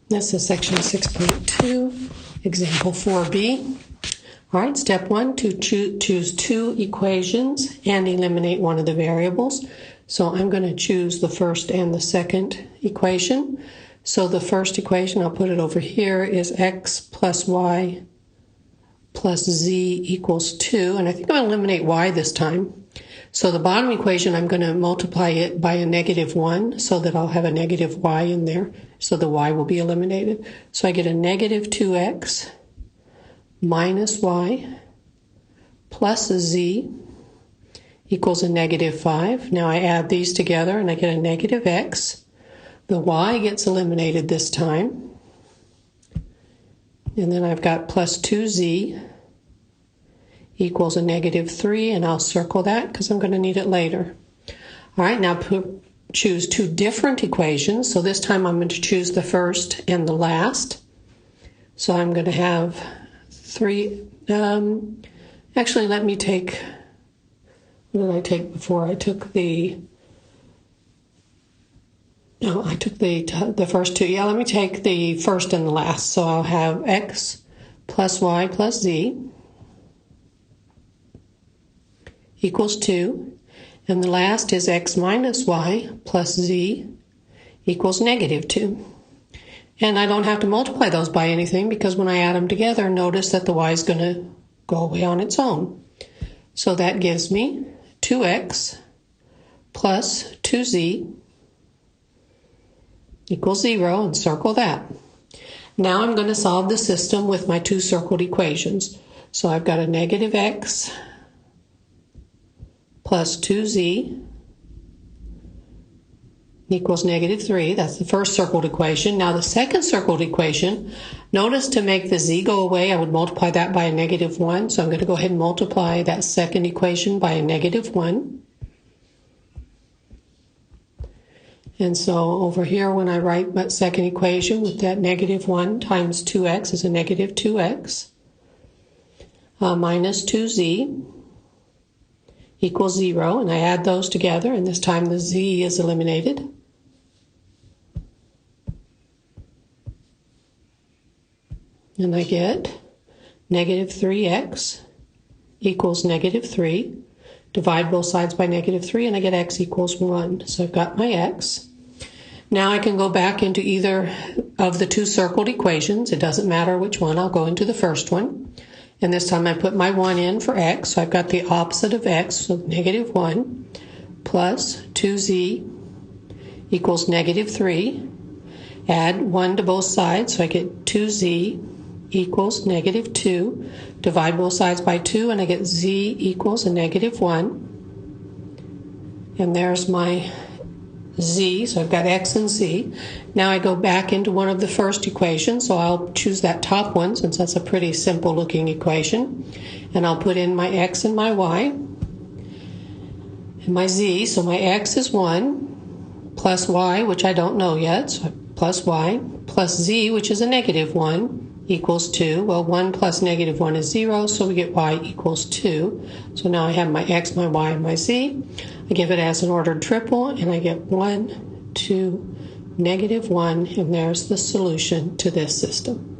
This is section 6.2, example 4b. All right, step 1, to choose two equations and eliminate one of the variables. So I'm going to choose the first and the second equation. So the first equation, I'll put it over here, is x plus y plus z equals 2. And I think I'm going to eliminate y this time. So the bottom equation, I'm going to multiply it by a negative 1 so that I'll have a negative y in there. So the y will be eliminated. So I get a negative 2x minus y plus a z equals a negative 5. Now I add these together and I get a negative x. The y gets eliminated this time. And then I've got plus 2z equals a negative 3, and I'll circle that because I'm going to need it later. All right, now choose two different equations. So this time I'm going to choose the first and the last. So I'm going to have actually let me take, what did I take before? I took the first two. Yeah, let me take the first and the last. So I'll have x plus y plus z equals 2. And the last is x minus y plus z equals negative 2. And I don't have to multiply those by anything because when I add them together, notice that the y is going to go away on its own. So that gives me 2x plus 2z equals 0, and circle that. Now I'm going to solve the system with my two circled equations. So I've got a negative x plus 2z equals negative 3. That's the first circled equation. Now the second circled equation, notice to make the z go away, I would multiply that by a negative 1. So I'm going to go ahead and multiply that second equation by a negative 1. And so over here, when I write my second equation with that negative 1 times 2x is a negative 2x minus 2z equals 0, and I add those together, and this time the z is eliminated. And I get negative 3x equals negative 3. Divide both sides by negative 3, and I get x equals 1. So I've got my x. Now I can go back into either of the two circled equations. It doesn't matter which one. I'll go into the first one. And this time I put my 1 in for x. So I've got the opposite of x, so negative 1 plus 2z equals negative 3. Add 1 to both sides, so I get 2z equals negative 2. Divide both sides by 2, and I get z equals a negative 1. And there's my z, so I've got x and z. Now I go back into one of the first equations, so I'll choose that top one since that's a pretty simple looking equation. And I'll put in my x and my y and my z. So my x is 1 plus y, which I don't know yet, so plus y, plus z, which is a negative 1, equals 2. Well, 1 plus negative 1 is 0, so we get y equals 2. So now I have my x, my y, and my z. I give it as an ordered triple, and I get 1, 2, negative 1, and there's the solution to this system.